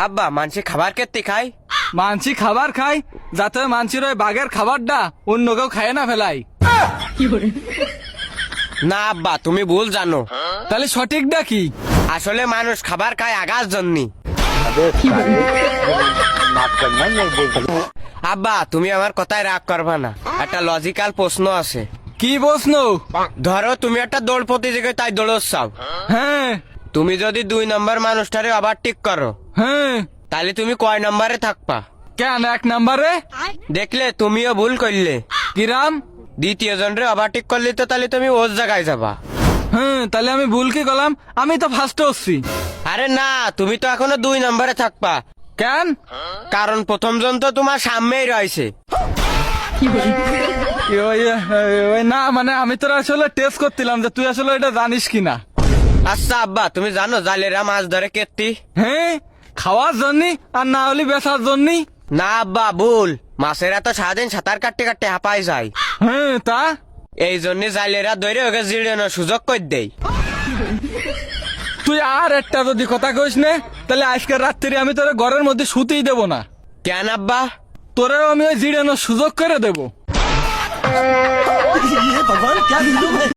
আব্বা মানসি খাবার কেত্তি খায়? মানসি খাবার খায় যাতে মানসির ওই বাঘের খাবারটা অন্য কেউ খায় না ফেলাই। না আব্বা, তুমি ভুল জানো। তাহলে সঠিকটা কি? আসলে মানুষ খাবার খায় আগার জন্যি। আব্বা তুমি আমার কথায় রাগ করবা না, একটা লজিক্যাল প্রশ্ন আছে। কি প্রশ্ন? ধরো তুমি একটা দৌড় প্রতিযোগিতায় দৌড়চ্ছাও, হ্যাঁ তুমি যদি 2 নম্বর মানুষটারে ওভারটেক করো, হ্যাঁ। তাহলে তুমি কয় নম্বরে থাকবা? কেন 1 নম্বরে? দেখলে তুমিও ভুল করলে। কিরাম? দ্বিতীয় জনরে ওভারটেক করলে তো তাহলে তুমি ওর জায়গায় যাবা। হ্যাঁ, তাহলে আমি ভুল কি করলাম? আমি তো ফার্স্টে হচ্ছি। আরে না, তুমি তো এখনো 2 নম্বরে থাকবা। কেন? কারণ প্রথম জন তো তোমার সামনেই রয়েছে। ওই না মানে আমি তোর আসলে টেস্ট করছিলাম যে তুই আসলে এটা জানিস কিনা। আচ্ছা আব্বা, তুমি জানো জালেরা মাছ ধরে কেত্তি? হ্যাঁ, খাওয়ার জন্য আর না হলে বেচার জন্য। না আব্বা, ভুল। মাছেরা তো সারাদিন সাঁতার কাটতে কাটতে হাঁপাই যায়। হ্যাঁ তা এই জন্য জালেরা ধরে ওকে জিড়ানোর সুযোগ করে দেয়। তুই আর একটা যদি কথা কইস না তাহলে আজকের রাত্রি আমি তোর ঘরের মধ্যে শুতেই দেবো না। কেন আব্বা? তোরেও আমি ওই জিড়ানোর সুযোগ করে দেবো।